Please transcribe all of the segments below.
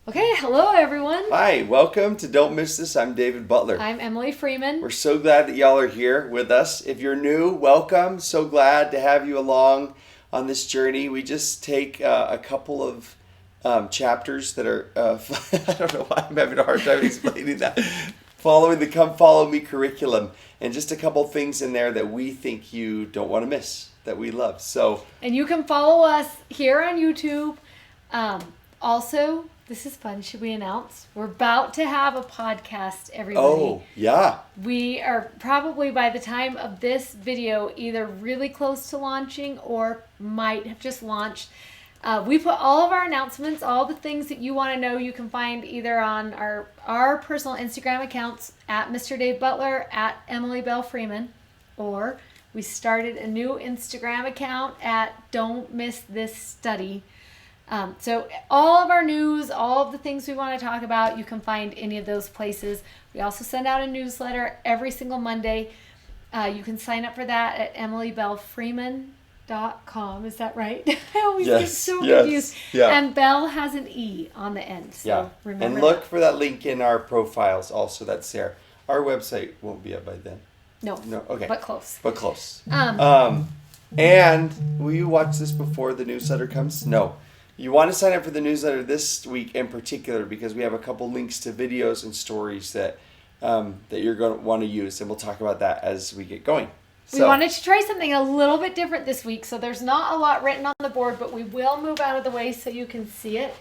Okay, hello everyone. Hi, welcome to Don't Miss This. I'm David Butler. I'm Emily Freeman. We're so glad that y'all are here with us. If you're new, welcome. So glad to have you along on this journey. We just take a couple of chapters that are, I don't know why I'm having a hard time explaining that, following the Come Follow Me curriculum, and just a couple things in there that we think you don't want to miss, that we love. And you can follow us here on YouTube. Also, this is fun. Should we announce? We're about to have a podcast, everybody. Oh, yeah. We are probably, by the time of this video, either really close to launching or might have just launched. We put all of our announcements, all the things that you want to know, you can find either on our personal Instagram accounts at Mr. Dave Butler, at Emily Bell Freeman, or we started a new Instagram account at Don't Miss This Study. So all of our news, all of the things we want to talk about, you can find any of those places. We also send out a newsletter every single Monday. You can sign up for that at emilybellfreeman.com. Is that right? I always get so confused. Yeah. And Bell has an E on the end. So remember and look for that link in our profiles also. That's there. Our website won't be up by then. No. Okay. But close. And will you watch this before the newsletter comes? No. You want to sign up for the newsletter this week in particular because we have a couple links to videos and stories that you're going to want to use, and we'll talk about that as we get going. We wanted to try something a little bit different this week, so there's not a lot written on the board, but we will move out of the way so you can see it.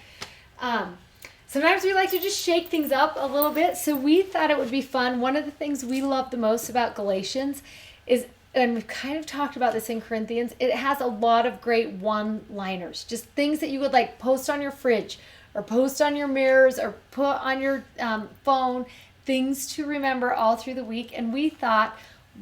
Sometimes we like to just shake things up a little bit, so we thought it would be fun. One of the things we love the most about Galatians is, and we've kind of talked about this in Corinthians, it has a lot of great one-liners, just things that you would like post on your fridge or post on your mirrors or put on your phone, things to remember all through the week. And we thought,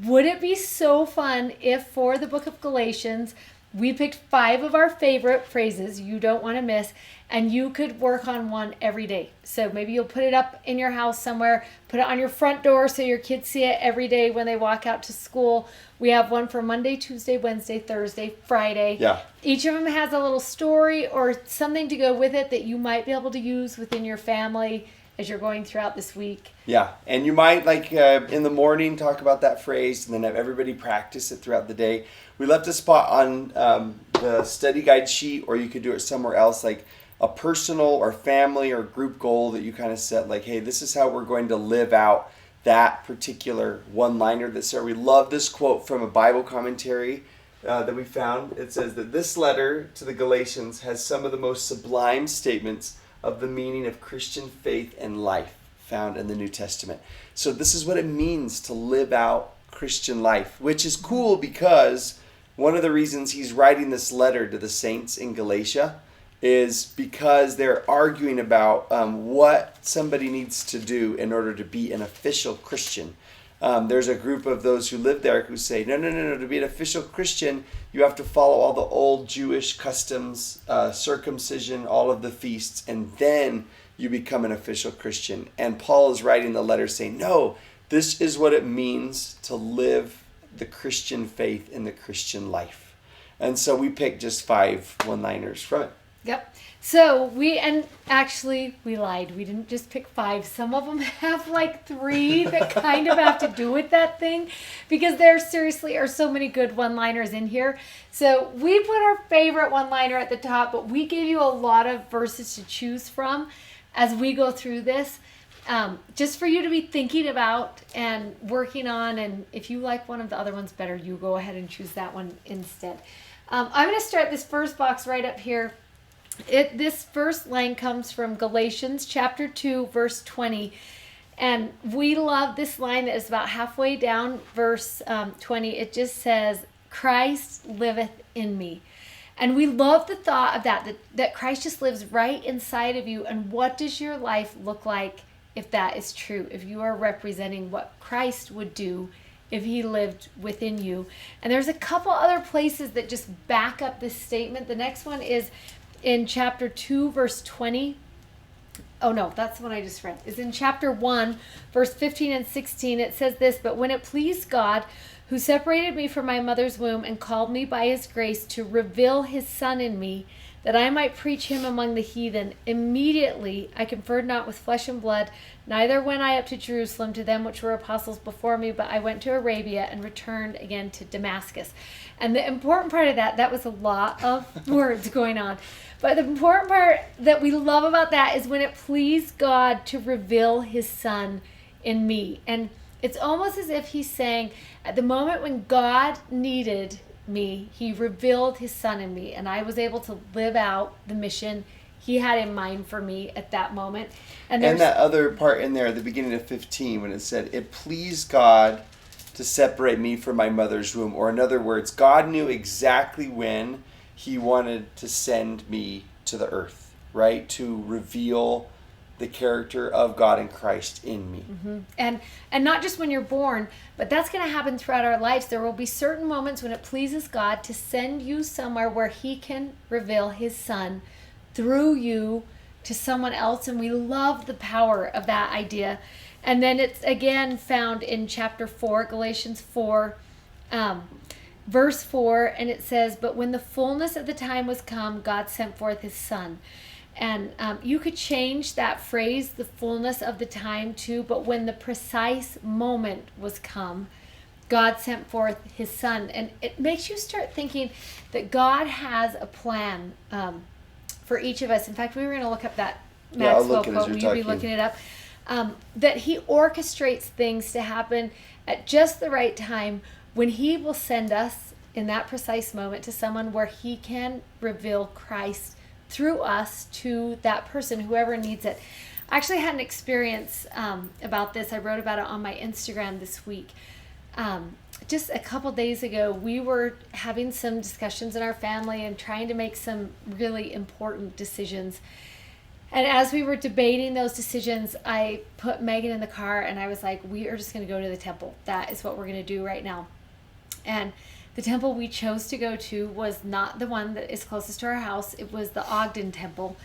would it be so fun if for the book of Galatians, we picked 5 of our favorite phrases you don't want to miss, and you could work on one every day. So maybe you'll put it up in your house somewhere, put it on your front door so your kids see it every day when they walk out to school. We have one for Monday, Tuesday, Wednesday, Thursday, Friday. Yeah. Each of them has a little story or something to go with it that you might be able to use within your family as you're going throughout this week. Yeah, and you might, in the morning, talk about that phrase and then have everybody practice it throughout the day. We left a spot on the study guide sheet, or you could do it somewhere else, like a personal or family or group goal that you kind of set, like, hey, this is how we're going to live out that particular one-liner that's there. We love this quote from a Bible commentary that we found. It says that this letter to the Galatians has some of the most sublime statements of the meaning of Christian faith and life found in the New Testament. So this is what it means to live out Christian life, which is cool because one of the reasons he's writing this letter to the saints in Galatia is because they're arguing about what somebody needs to do in order to be an official Christian. There's a group of those who live there who say, no, to be an official Christian, you have to follow all the old Jewish customs, circumcision, all of the feasts, and then you become an official Christian. And Paul is writing the letter saying, no, this is what it means to live the Christian faith in the Christian life. And so we picked just 5 one-liners from it. Yep. So we lied. We didn't just pick 5. Some of them have like 3 that kind of have to do with that thing because there seriously are so many good one-liners in here. So we put our favorite one-liner at the top, but we gave you a lot of verses to choose from as we go through this, just for you to be thinking about and working on. And if you like one of the other ones better, you go ahead and choose that one instead. I'm going to start this first box right up here. This first line comes from Galatians chapter 2, verse 20. And we love this line that is about halfway down verse 20. It just says, Christ liveth in me. And we love the thought of that Christ just lives right inside of you. And what does your life look like if that is true? If you are representing what Christ would do if he lived within you. And there's a couple other places that just back up this statement. The next one is in chapter 2, verse 20. Oh no, that's the one I just read. It's in chapter 1, verse 15 and 16. It says this, but when it pleased God, who separated me from my mother's womb and called me by his grace to reveal his son in me, that I might preach him among the heathen. Immediately I conferred not with flesh and blood, neither went I up to Jerusalem to them which were apostles before me, but I went to Arabia and returned again to Damascus. And the important part of that was a lot of words going on. But the important part that we love about that is when it pleased God to reveal his son in me. And it's almost as if he's saying, at the moment when God needed me, he revealed his son in me, and I was able to live out the mission he had in mind for me at that moment. And that other part in there at the beginning of 15 when it said, it pleased God to separate me from my mother's womb. Or in other words, God knew exactly when he wanted to send me to the earth, right? To reveal the character of God in Christ in me. Mm-hmm. And not just when you're born, but that's going to happen throughout our lives. There will be certain moments when it pleases God to send you somewhere where he can reveal his son through you to someone else. And we love the power of that idea. And then it's again found in chapter 4, Galatians 4, verse 4. And it says, but when the fullness of the time was come, God sent forth his son. And you could change that phrase, the fullness of the time, too. But when the precise moment was come, God sent forth his son. And it makes you start thinking that God has a plan for each of us. In fact, we were going to look up that Maxwell quote. Will you be looking it up? That he orchestrates things to happen at just the right time when he will send us in that precise moment to someone where he can reveal Christ through us to that person, whoever needs it. I actually had an experience about this. I wrote about it on my Instagram this week. Just a couple days ago, we were having some discussions in our family and trying to make some really important decisions. And as we were debating those decisions, I put Megan in the car and I was like, we are just going to go to the temple. That is what we're going to do right now. And the temple we chose to go to was not the one that is closest to our house. It was the Ogden Temple.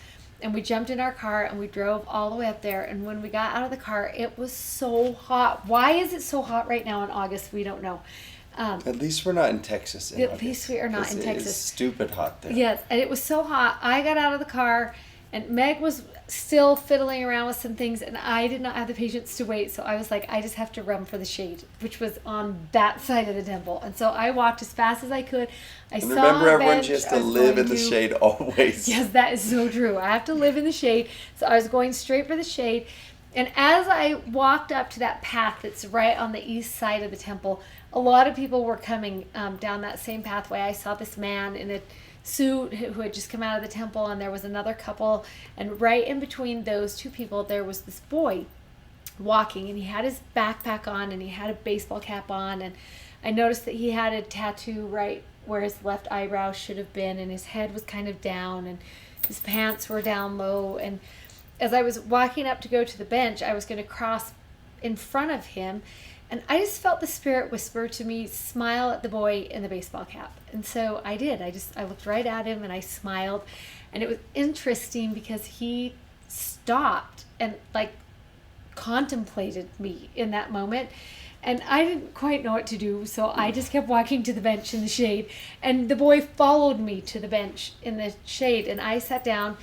And we jumped in our car and we drove all the way up there. And when we got out of the car, it was so hot. Why is it so hot right now in August? We don't know. At least we're not in Texas in August. At least we are not in Texas. It's stupid hot there. Yes, and it was so hot. I got out of the car and Meg was still fiddling around with some things, and I did not have the patience to wait. So I was like, I just have to run for the shade, which was on that side of the temple. And so I walked as fast as I could. Remember, everyone just has to live in the shade always. Yes, that is so true. I have to live in the shade. So I was going straight for the shade. And as I walked up to that path that's right on the east side of the temple, a lot of people were coming down that same pathway. I saw this man in a suit who had just come out of the temple, and there was another couple, and right in between those two people there was this boy walking, and he had his backpack on and he had a baseball cap on, and I noticed that he had a tattoo right where his left eyebrow should have been, and his head was kind of down and his pants were down low. And as I was walking up to go to the bench, I was going to cross in front of him, and I just felt the Spirit whisper to me, smile at the boy in the baseball cap. And so I did. I looked right at him and I smiled. And it was interesting because he stopped and like contemplated me in that moment. And I didn't quite know what to do, so I just kept walking to the bench in the shade. And the boy followed me to the bench in the shade, and I sat down.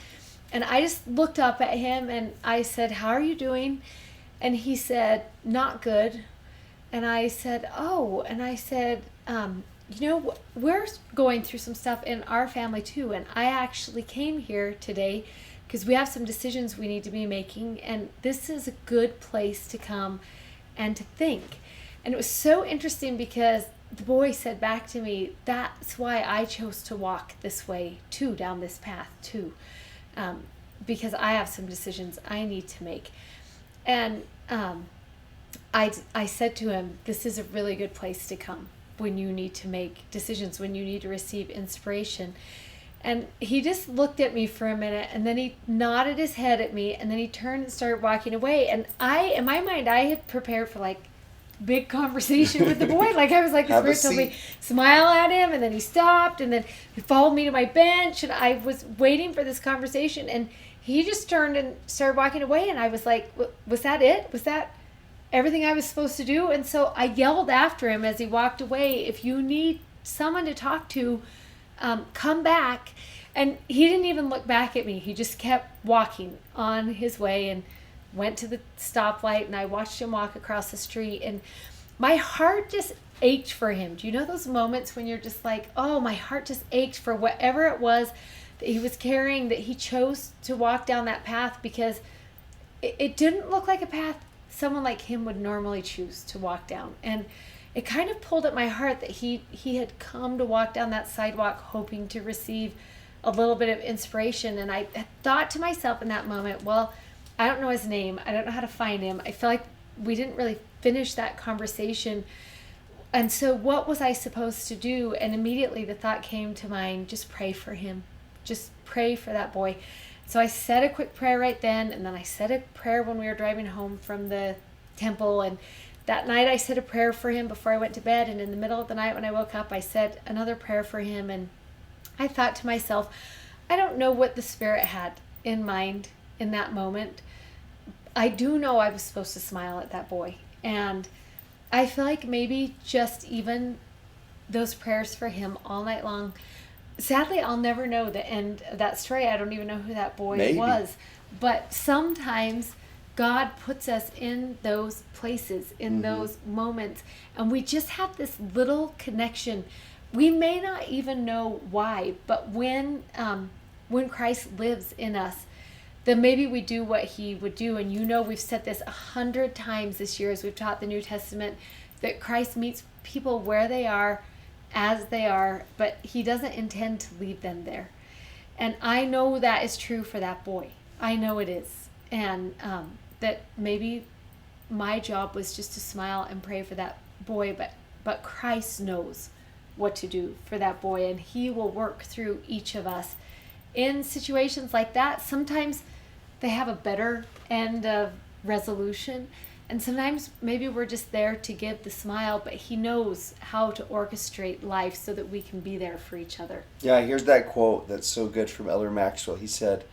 And I just looked up at him and I said, how are you doing? And he said, not good. And I said, oh, and I said, we're going through some stuff in our family too. And I actually came here today because we have some decisions we need to be making. And this is a good place to come and to think. And it was so interesting because the boy said back to me, that's why I chose to walk this way too, down this path too. Because I have some decisions I need to make. And I said to him, this is a really good place to come when you need to make decisions, when you need to receive inspiration. And he just looked at me for a minute, and then he nodded his head at me, and then he turned and started walking away. And in my mind, I had prepared for like big conversation with the boy. Like I was like, the Spirit told me, smile at him, and then he stopped, and then he followed me to my bench, and I was waiting for this conversation, and he just turned and started walking away, and I was like, was that it? Was that everything I was supposed to do? And so I yelled after him as he walked away, if you need someone to talk to, come back. And he didn't even look back at me. He just kept walking on his way and went to the stoplight, and I watched him walk across the street, and my heart just ached for him. Do you know those moments when you're just like, oh, my heart just ached for whatever it was that he was carrying, that he chose to walk down that path, because it didn't look like a path someone like him would normally choose to walk down. And it kind of pulled at my heart that he had come to walk down that sidewalk hoping to receive a little bit of inspiration. And I thought to myself in that moment, well, I don't know his name. I don't know how to find him. I feel like we didn't really finish that conversation. And so what was I supposed to do? And immediately the thought came to mind, just pray for him. Just pray for that boy. So I said a quick prayer right then, and then I said a prayer when we were driving home from the temple. And that night I said a prayer for him before I went to bed. And in the middle of the night when I woke up, I said another prayer for him. And I thought to myself, I don't know what the Spirit had in mind in that moment. I do know I was supposed to smile at that boy. And I feel like maybe just even those prayers for him all night long. Sadly, I'll never know the end of that story. I don't even know who that boy was. But sometimes God puts us in those places, in those moments, and we just have this little connection. We may not even know why, but when Christ lives in us, then maybe we do what he would do. And we've said this 100 times this year as we've taught the New Testament, that Christ meets people where they are, as they are, but he doesn't intend to leave them there. And I know that is true for that boy. I know it is. And that maybe my job was just to smile and pray for that boy, but Christ knows what to do for that boy, and he will work through each of us in situations like that. Sometimes they have a better end of resolution, and sometimes maybe we're just there to give the smile, but he knows how to orchestrate life so that we can be there for each other. Yeah, here's that quote that's so good from Elder Maxwell. He said,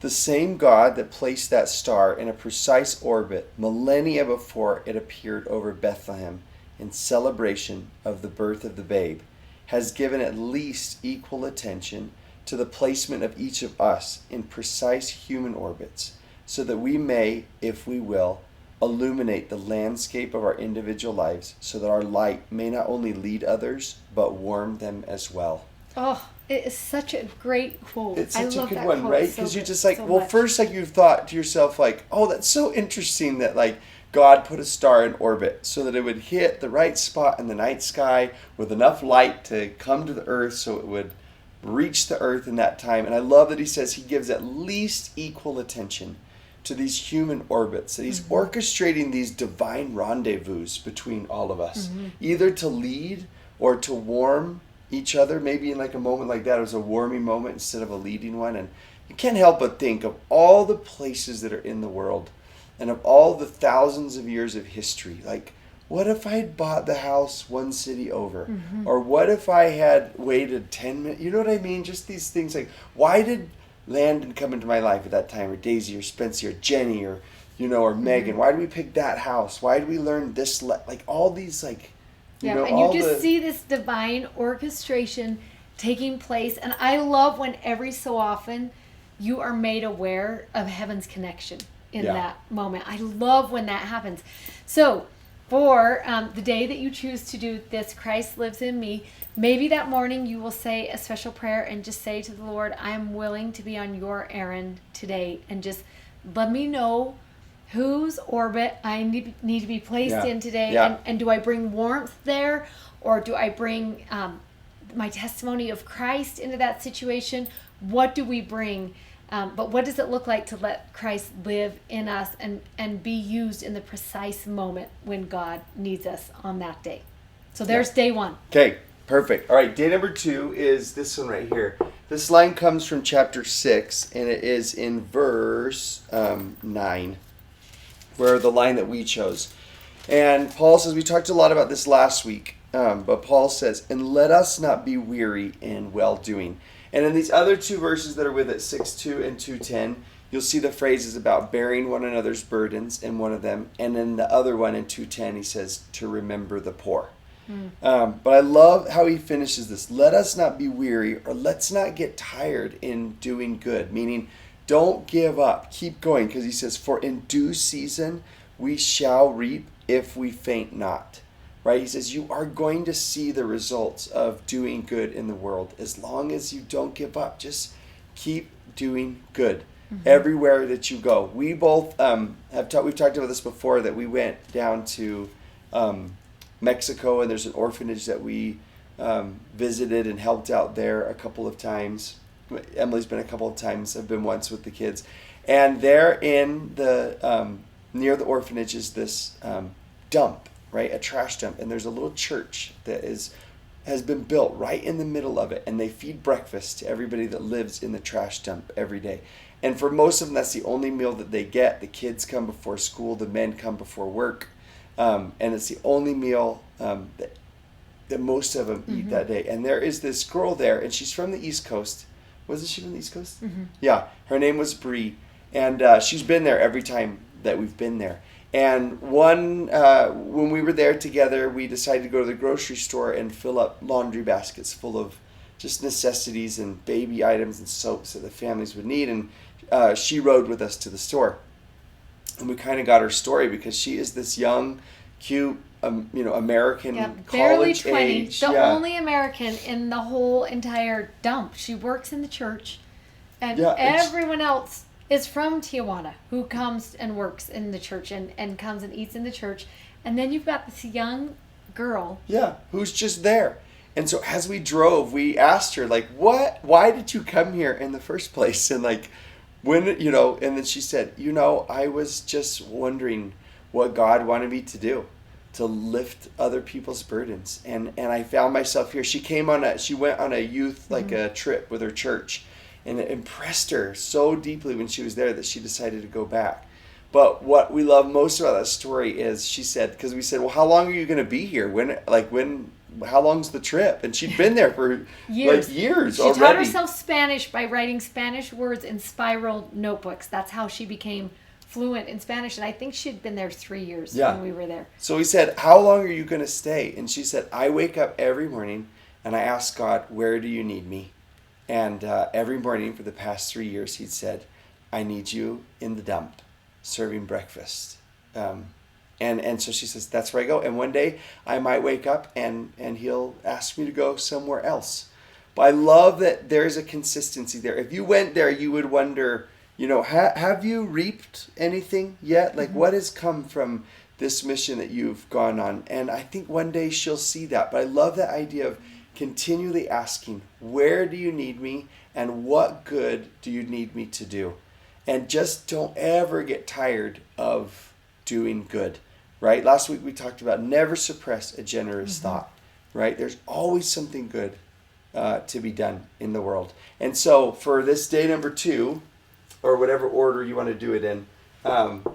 "The same God that placed that star in a precise orbit millennia before it appeared over Bethlehem in celebration of the birth of the babe has given at least equal attention to the placement of each of us in precise human orbits, so that we may, if we will, illuminate the landscape of our individual lives, so that our light may not only lead others, but warm them as well." Oh, it is such a great quote. It's such a good one, quote. right? Because you're just like, so well, first, like, you've thought to yourself, like, oh, that's so interesting that, like, God put a star in orbit so that it would hit the right spot in the night sky with enough light to come to the earth so it would reach the earth in that time. And I love that he says he gives at least equal attention to these human orbits, that he's orchestrating these divine rendezvous between all of us, either to lead or to warm each other. Maybe in like a moment like that, it was a warming moment instead of a leading one. And you can't help but think of all the places that are in the world and of all the thousands of years of history. Like, what if I had bought the house one city over? Or what if I had waited 10 minutes? You know what I mean? Just these things like, why did Landon come into my life at that time, or Daisy, or Spencer, or Jenny, or or Megan? Why did we pick that house? Why did we learn this? Like all these, like, and you just see this divine orchestration taking place. And I love when every so often you are made aware of heaven's connection in that moment. I love when that happens. So for the day that you choose to do this, Christ lives in me, maybe that morning you will say a special prayer and just say to the Lord, I am willing to be on your errand today, and just let me know whose orbit I need to be placed in today. And do I bring warmth there, or do I bring my testimony of Christ into that situation? What do we bring? But what does it look like to let Christ live in us and be used in the precise moment when God needs us on that day? So there's day one. Okay, perfect. All right, day number 2 is this one right here. This line comes from chapter 6, and it is in verse 9, where the line that we chose. And Paul says, we talked a lot about this last week, but Paul says, and let us not be weary in well-doing. And in these other 2 verses that are with it, 6:2 and 2:10, you'll see the phrases about bearing one another's burdens in one of them. And in the other one in 2:10, he says to remember the poor. But I love how he finishes this. Let us not be weary, or let's not get tired in doing good. Meaning, don't give up. Keep going, because he says, for in due season we shall reap if we faint not. Right? He says, you are going to see the results of doing good in the world. As long as you don't give up, just keep doing good everywhere that you go. We both we've talked about this before, that we went down to Mexico, and there's an orphanage that we visited and helped out there a couple of times. Emily's been a couple of times. I've been once with the kids. And there in the near the orphanage is this dump, right? A trash dump. And there's a little church that has been built right in the middle of it. And they feed breakfast to everybody that lives in the trash dump every day. And for most of them, that's the only meal that they get. The kids come before school. The men come before work. And it's the only meal that most of them eat that day. And there is this girl there, and she's from the East Coast. Wasn't she from the East Coast? Yeah. Her name was Bree. And she's been there every time that we've been there. And when we were there together, we decided to go to the grocery store and fill up laundry baskets full of just necessities and baby items and soaps that the families would need. And she rode with us to the store. And we kind of got her story, because she is this young, cute, American, barely college 20, age. the only American in the whole entire dump. She works in the church, and everyone else is from Tijuana who comes and works in the church and comes and eats in the church. And then you've got this young girl. Yeah, who's just there. And so as we drove, we asked her, like, why did you come here in the first place? And like, when, and then she said, I was just wondering what God wanted me to do, to lift other people's burdens. And I found myself here. She went on a youth, like a trip with her church, and it impressed her so deeply when she was there that she decided to go back. But what we love most about that story is, she said, because we said, well, how long are you going to be here? How long's the trip? And she'd been there for years She already. taught herself Spanish by writing Spanish words in spiral notebooks. That's how she became fluent in Spanish. And I think she'd been there 3 years when we were there. So we said, how long are you going to stay? And she said, I wake up every morning and I ask God, where do you need me? And every morning for the past 3 years, he'd said, I need you in the dump, serving breakfast. And so she says, that's where I go. And one day I might wake up and he'll ask me to go somewhere else. But I love that there's a consistency there. If you went there, you would wonder, have you reaped anything yet? Like, what has come from this mission that you've gone on? And I think one day she'll see that. But I love that idea of continually asking, where do you need me? And what good do you need me to do? And just don't ever get tired of doing good. Right? Last week we talked about never suppress a generous thought. Right? There's always something good to be done in the world. And so for this day number 2, or whatever order you want to do it in,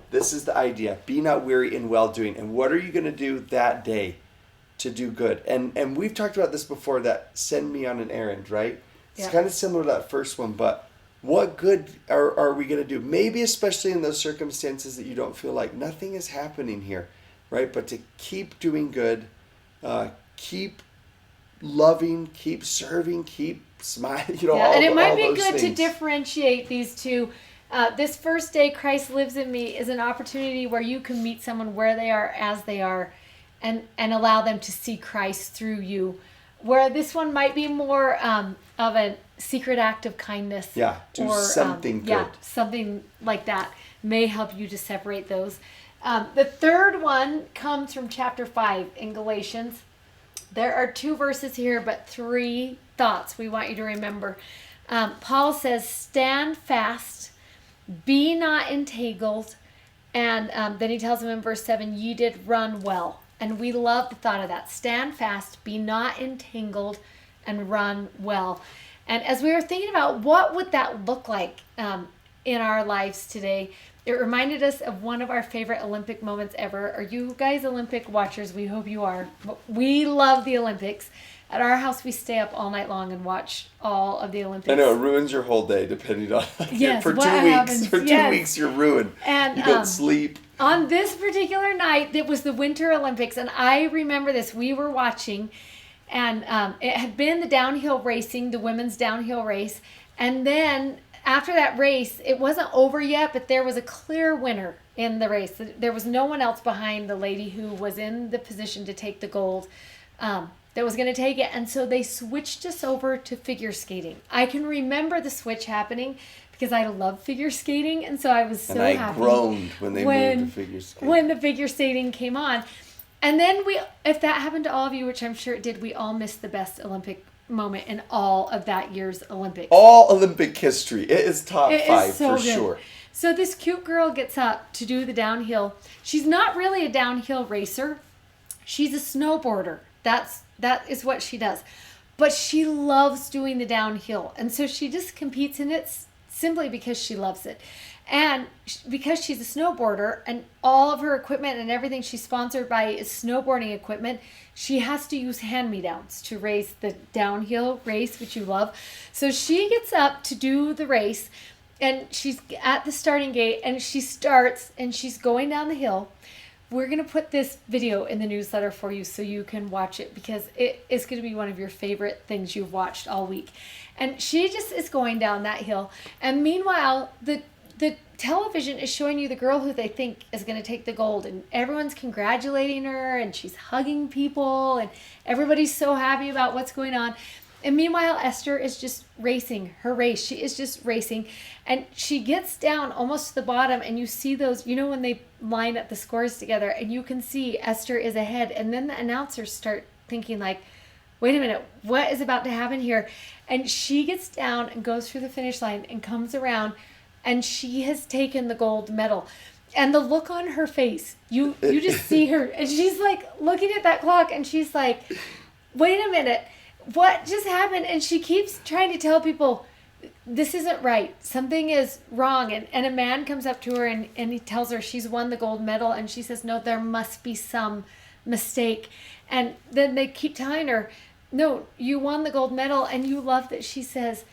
this is the idea. Be not weary in well-doing. And what are you going to do that day to do good? And we've talked about this before, that send me on an errand, right? It's kind of similar to that first one, but what good are we going to do? Maybe especially in those circumstances that you don't feel like nothing is happening here, right? But to keep doing good, keep loving, keep serving, keep smiling, and it might be good to differentiate these two. This first day, Christ lives in me, is an opportunity where you can meet someone where they are, as they are, and allow them to see Christ through you. Where this one might be more of a secret act of kindness. Yeah, do something good. Yeah, something like that may help you to separate those. The third one comes from chapter 5 in Galatians. There are 2 verses here, but 3 thoughts we want you to remember. Paul says, stand fast, be not entangled. And then he tells them in verse 7, ye did run well. And we love the thought of that. Stand fast, be not entangled, and run well. And as we were thinking about what would that look like in our lives today, it reminded us of one of our favorite Olympic moments ever. Are you guys Olympic watchers? We hope you are. We love the Olympics. At our house, we stay up all night long and watch all of the Olympics. I know, it ruins your whole day depending on... Yes, for what 2 weeks. happens. For 2 weeks, you're ruined. And, you don't sleep. On this particular night, it was the Winter Olympics, and I remember this. We were watching, and it had been the downhill racing, the women's downhill race, and then after that race, it wasn't over yet, but there was a clear winner in the race. There was no one else behind the lady who was in the position to take the gold. That was going to take it. And so they switched us over to figure skating. I can remember the switch happening because I love figure skating. And so I was so happy. And I groaned when they moved to figure skating. When the figure skating came on. And then if that happened to all of you, which I'm sure it did, we all missed the best Olympic moment in all of that year's Olympics. All Olympic history. It is top five so for good. sure. So this cute girl gets up to do the downhill. She's not really a downhill racer. She's a snowboarder. That is what she does. But she loves doing the downhill. And so she just competes in it simply because she loves it. And because she's a snowboarder and all of her equipment and everything she's sponsored by is snowboarding equipment, she has to use hand-me-downs to race the downhill race, which you love. So she gets up to do the race, and she's at the starting gate, and she starts, and she's going down the hill. We're going to put this video in the newsletter for you so you can watch it because it is going to be one of your favorite things you've watched all week. And she just is going down that hill. And meanwhile, the television is showing you the girl who they think is going to take the gold. And everyone's congratulating her and she's hugging people and everybody's so happy about what's going on. And meanwhile, Esther is just racing her race. She is just racing. And she gets down almost to the bottom and you see those, when they line up the scores together and you can see Esther is ahead. And then the announcers start thinking like, wait a minute, what is about to happen here? And she gets down and goes through the finish line and comes around and she has taken the gold medal. And the look on her face, you just see her and she's like looking at that clock and she's like, wait a minute. What just happened? And she keeps trying to tell people, this isn't right. Something is wrong. And a man comes up to her and he tells her she's won the gold medal. And she says, no, there must be some mistake. And then they keep telling her, no, you won the gold medal. And you love that she says,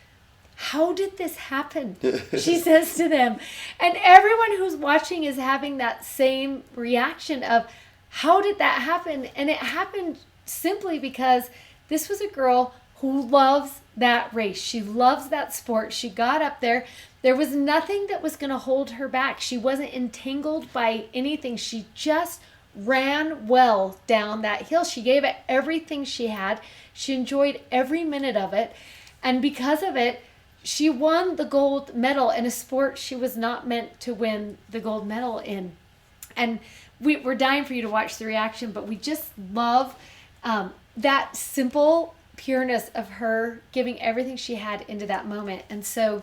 how did this happen? She says to them. And everyone who's watching is having that same reaction of, how did that happen? And it happened simply because this was a girl who loves that race. She loves that sport. She got up there. There was nothing that was going to hold her back. She wasn't entangled by anything. She just ran well down that hill. She gave it everything she had. She enjoyed every minute of it. And because of it, she won the gold medal in a sport she was not meant to win the gold medal in. And we're dying for you to watch the reaction, but we just love that simple pureness of her giving everything she had into that moment. And so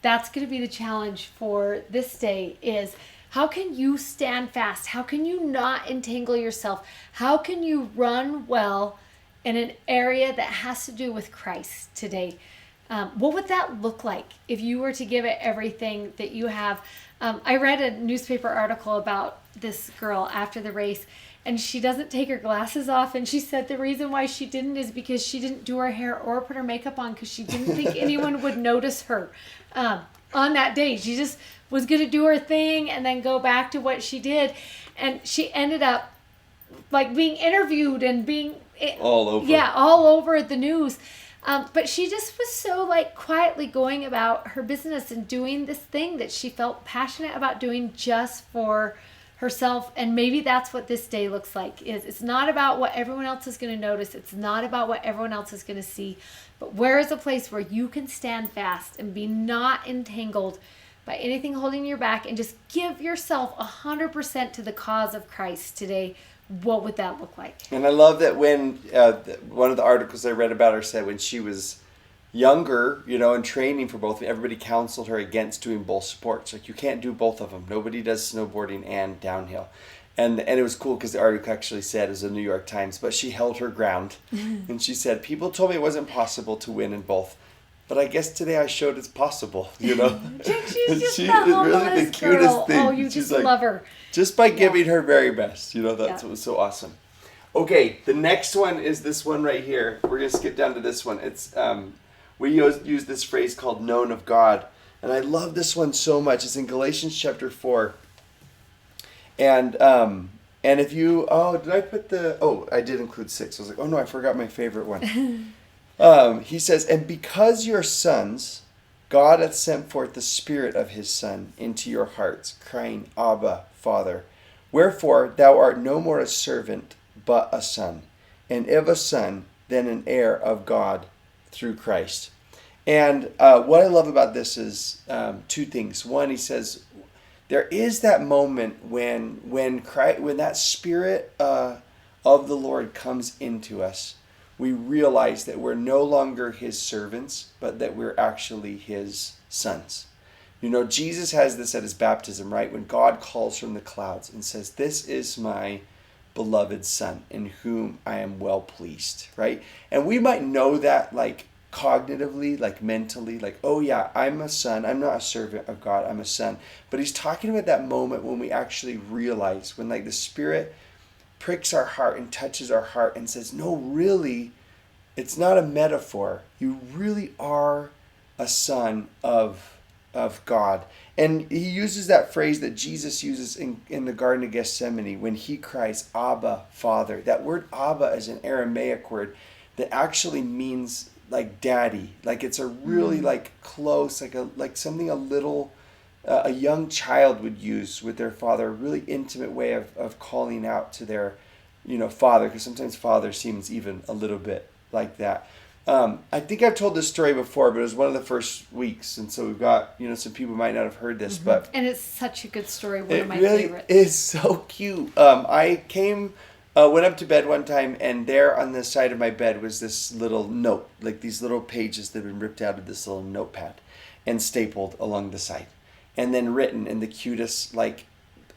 that's going to be the challenge for this day is how can you stand fast? How can you not entangle yourself? How can you run well in an area that has to do with Christ today? What would that look like if you were to give it everything that you have? I read a newspaper article about this girl after the race, and she doesn't take her glasses off. And she said the reason why she didn't is because she didn't do her hair or put her makeup on because she didn't think anyone would notice her on that day. She just was going to do her thing and then go back to what she did. And she ended up like being interviewed and being all over. Yeah, all over the news. But she just was so like quietly going about her business and doing this thing that she felt passionate about doing just for herself. And maybe that's what this day looks like. It's not about what everyone else is going to notice. It's not about what everyone else is going to see. But where is a place where you can stand fast and be not entangled by anything holding you back and just give yourself 100% to the cause of Christ today? What would that look like? And I love that when one of the articles I read about her said when she was younger, and training for both, everybody counseled her against doing both sports. Like, you can't do both of them. Nobody does snowboarding and downhill. And it was cool because the article actually said, it was the New York Times, but she held her ground. And she said, people told me it wasn't possible to win in both. But I guess today I showed it's possible, She's just the humblest girl. Thing. Oh, you just love her. Just by giving her very best, that's what was so awesome. Okay, the next one is this one right here. We're going to skip down to this one. It's we use this phrase called known of God. And I love this one so much. It's in Galatians chapter 4. And if you, did I put I did include 6. I was like, oh no, I forgot my favorite one. He says, and because your sons, God hath sent forth the Spirit of his Son into your hearts, crying, Abba, Father. Wherefore thou art no more a servant, but a son. And if a son, then an heir of God through Christ. And what I love about this is 2 things. One, he says, there is that moment when that Spirit of the Lord comes into us, we realize that we're no longer his servants, but that we're actually his sons. You know, Jesus has this at his baptism, right? When God calls from the clouds and says, this is my beloved Son, in whom I am well pleased, right? And we might know that like cognitively, like mentally, like, oh yeah, I'm a son. I'm not a servant of God. I'm a son. But he's talking about that moment when we actually realize, when like the Spirit pricks our heart and touches our heart and says, no, really, it's not a metaphor. You really are a son of God. And he uses that phrase that Jesus uses in the Garden of Gethsemane when he cries, Abba, Father. That word Abba is an Aramaic word that actually means like daddy. Like it's a really like close, like something a little, a young child would use with their father, a really intimate way of calling out to their, father, because sometimes father seems even a little bit like that. I think I've told this story before, but it was one of the first weeks, and so we've got, some people might not have heard this, but and it's such a good story. One of my It favorites. really is so cute. I went up to bed one time, and there on the side of my bed was this little note, like these little pages that had been ripped out of this little notepad and stapled along the side, and then written in the cutest, like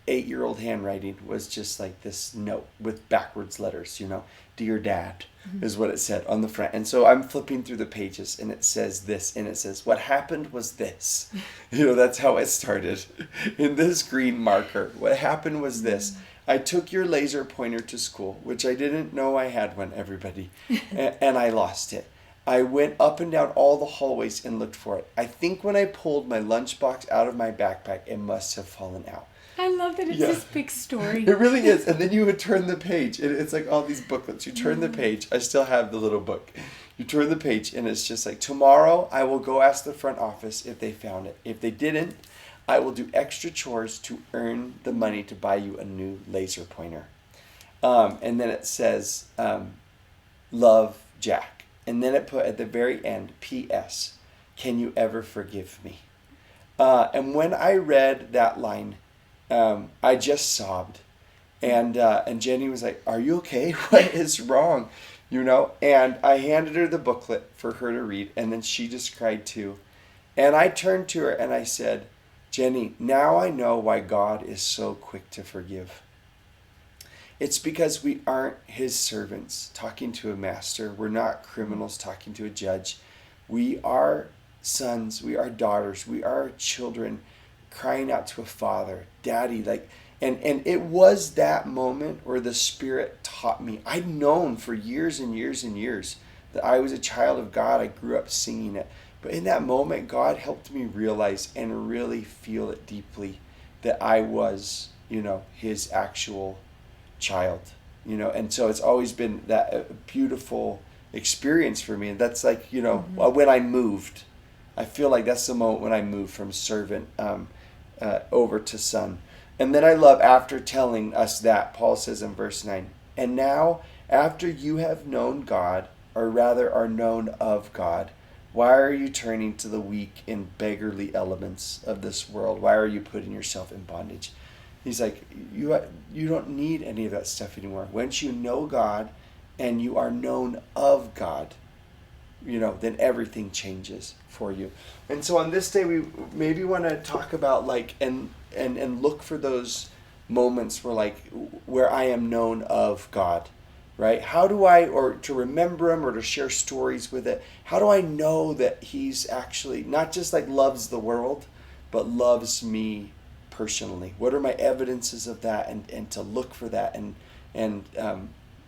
8-year-old handwriting was just like this note with backwards letters, Dear Dad is what it said on the front. And so I'm flipping through the pages and it says this, and it says, what happened was this. That's how it started in this green marker. What happened was this. I took your laser pointer to school, which I didn't know I had one, everybody, and I lost it. I went up and down all the hallways and looked for it. I think when I pulled my lunchbox out of my backpack, it must have fallen out. I love that it's this big story. It really is. And then you would turn the page. It's like all these booklets. You turn the page. I still have the little book. You turn the page and it's just like, tomorrow I will go ask the front office if they found it. If they didn't, I will do extra chores to earn the money to buy you a new laser pointer. And then it says, love, Jack. And then it put at the very end, P.S. Can you ever forgive me? And when I read that line, I just sobbed, and Jenny was like, are you okay? What is wrong? And I handed her the booklet for her to read, and then she just cried too. And I turned to her and I said, Jenny, now I know why God is so quick to forgive. It's because we aren't his servants talking to a master. We're not criminals talking to a judge. We are sons, we are daughters, we are children crying out to a father, daddy, and it was that moment where the Spirit taught me. I'd known for years and years and years that I was a child of God. I grew up singing it. But in that moment, God helped me realize and really feel it deeply that I was, his actual child, and so it's always been that beautiful experience for me. And that's like, when I moved, I feel like that's the moment when I moved from servant, over to son. And then I love, after telling us that, Paul says in verse 9, and now after you have known God, or rather are known of God, why are you turning to the weak and beggarly elements of this world? Why are you putting yourself in bondage? He's like, you don't need any of that stuff anymore. Once you know God and you are known of God, then everything changes for you. And so on this day, we maybe want to talk about and look for those moments where I am known of God, right? How do I, or to remember him or to share stories with it, how do I know that he's actually not just loves the world, but loves me personally? What are my evidences of that, and to look for that and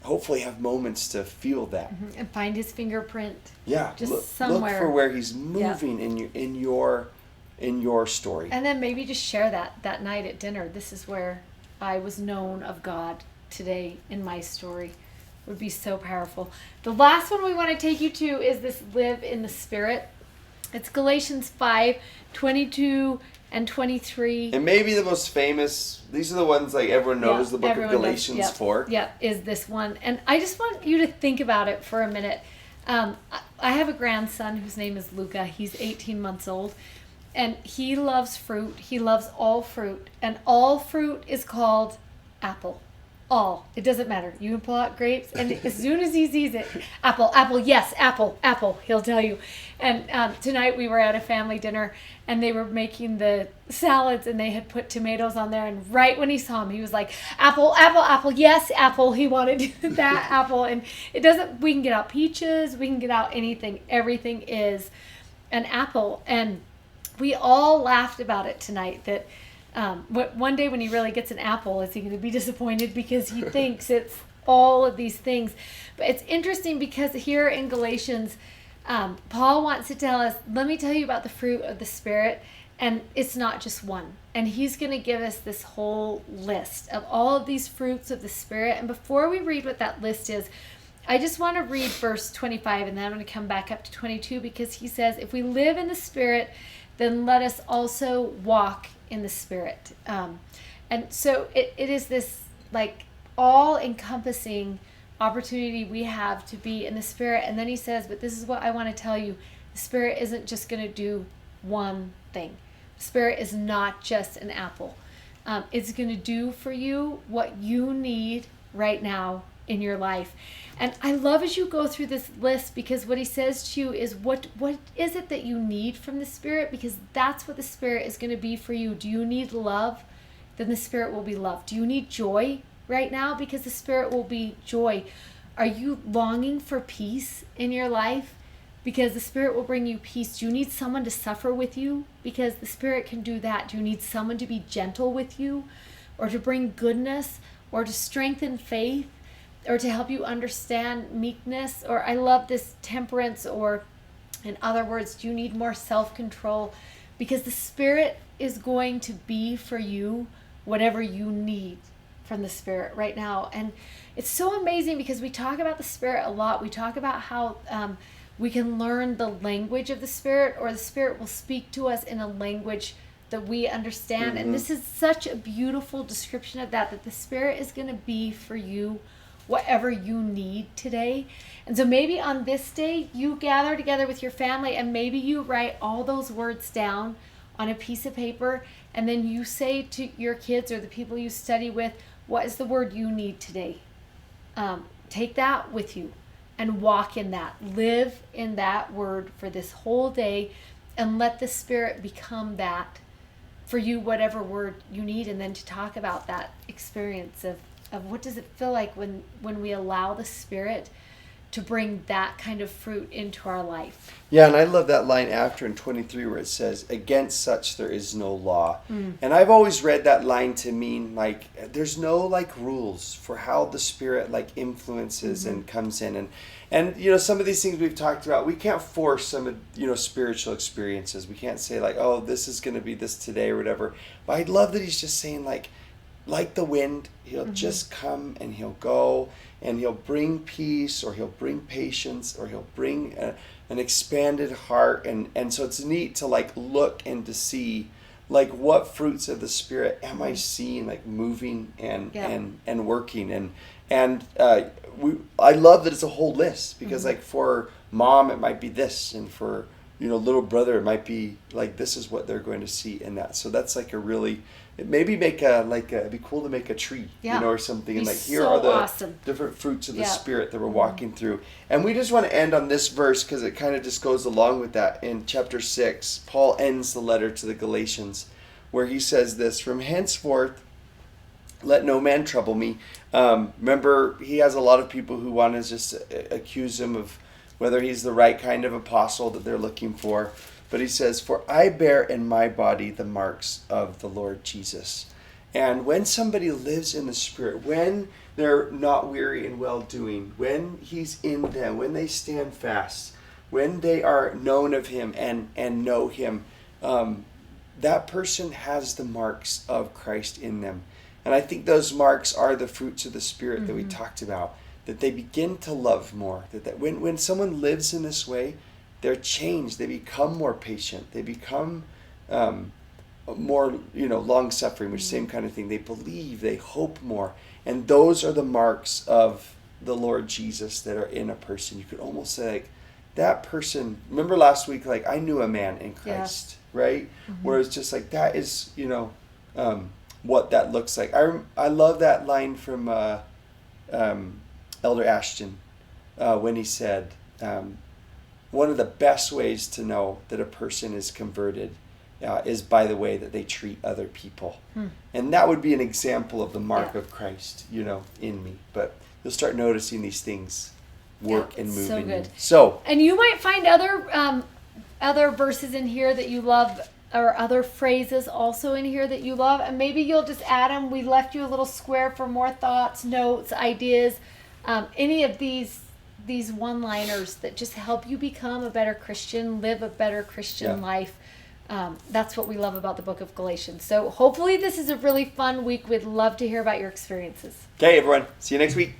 hopefully have moments to feel that and find his fingerprint. Yeah, somewhere. Look for where he's moving in your story. And then maybe just share that night at dinner. This is where I was known of God today in my story. It would be so powerful. The last one we want to take you to is this live in the Spirit. It's Galatians 5:22 and 23. And maybe the most famous, these are the ones like everyone knows, the book of Galatians 4. Yeah, is this one. And I just want you to think about it for a minute. I have a grandson whose name is Luca. He's 18 months old. And he loves fruit. He loves all fruit. And all fruit is called apple. All. It doesn't matter. You can pull out grapes, and as soon as he sees it, apple, apple, yes, apple, apple, he'll tell you. And tonight we were at a family dinner, and they were making the salads, and they had put tomatoes on there, and right when he saw them, he was like, apple, apple, apple, yes, apple. He wanted that apple. And it doesn't, we can get out peaches, we can get out anything. Everything is an apple. And we all laughed about it tonight, that one day when he really gets an apple, is he going to be disappointed because he thinks it's all of these things? But it's interesting because here in Galatians, Paul wants to tell us, let me tell you about the fruit of the Spirit, and it's not just one. And he's going to give us this whole list of all of these fruits of the Spirit. And before we read what that list is, I just want to read verse 25, and then I'm going to come back up to 22, because he says, if we live in the Spirit, then let us also walk in the Spirit. And so it is this like all-encompassing opportunity we have to be in the Spirit. And then he says, but this is what I want to tell you. The Spirit isn't just going to do one thing. The Spirit is not just an apple. It's going to do for you what you need right now in your life. And I love as you go through this list, because what he says to you is what is it that you need from the Spirit, because that's what the Spirit is going to be for you. Do you need love? Then the Spirit will be love. Do you need joy right now? Because the Spirit will be joy. Are you longing for peace in your life? Because the Spirit will bring you peace. Do you need someone to suffer with you? Because the Spirit can do that. Do you need someone to be gentle with you, or to bring goodness, or to strengthen faith, or to help you understand meekness? Or I love this temperance, or in other words, do you need more self-control? Because the Spirit is going to be for you whatever you need from the Spirit right now. And it's so amazing because we talk about the Spirit a lot. We talk about how we can learn the language of the Spirit, or the Spirit will speak to us in a language that we understand. Mm-hmm. And this is such a beautiful description of that the Spirit is going to be for you whatever you need today. And so maybe on this day, you gather together with your family, and maybe you write all those words down on a piece of paper, and then you say to your kids or the people you study with, what is the word you need today? Take that with you and walk in that. Live in that word for this whole day, and let the Spirit become that for you, whatever word you need. And then to talk about that experience of what does it feel like when we allow the Spirit to bring that kind of fruit into our life. Yeah, and I love that line after in 23 where it says, against such there is no law. And I've always read that line to mean like there's no like rules for how the Spirit like influences and comes in. And you know, some of these things we've talked about, we can't force some of, you know, spiritual experiences. We can't say like, oh, this is going to be this today or whatever. But I love that he's just saying like the wind, he'll just come and he'll go, and he'll bring peace, or he'll bring patience, or he'll bring an expanded heart. And so it's neat to like look and to see like what fruits of the Spirit am I seeing like moving and working. And I love that it's a whole list, because like for mom it might be this, and for, you know, little brother it might be like this is what they're going to see in that. So that's like a really, maybe make it'd be cool to make a tree, you know, or something, and like here are the different fruits of the Spirit that we're walking through. And we just want to end on this verse because it kind of just goes along with that. In chapter 6, Paul ends the letter to the Galatians where he says this: from henceforth let no man trouble me. Remember, he has a lot of people who want to just accuse him of whether he's the right kind of apostle that they're looking for. But he says, for I bear in my body the marks of the Lord Jesus. And when somebody lives in the Spirit, when they're not weary in well-doing, when he's in them, when they stand fast, when they are known of him and know him, that person has the marks of Christ in them. And I think those marks are the fruits of the Spirit that we Mm-hmm. talked about, that they begin to love more. That when someone lives in this way, they're changed. They become more patient. They become more, long-suffering, which same kind of thing. They believe, they hope more. And those are the marks of the Lord Jesus that are in a person. You could almost say, like, that person, remember last week, like, I knew a man in Christ, right? Mm-hmm. Where it's just like, that is, what that looks like. I love that line from Elder Ashton when he said, one of the best ways to know that a person is converted is by the way that they treat other people. And that would be an example of the mark of Christ, in me. But you'll start noticing these things work and move so in good. you. So, And you might find other verses in here that you love, or other phrases also in here that you love, and maybe you'll just add them. We left you a little square for more thoughts, notes, ideas, any of these one-liners that just help you become a better Christian, live a better Christian life. That's what we love about the book of Galatians. So hopefully this is a really fun week. We'd love to hear about your experiences. okay, everyone. See you next week.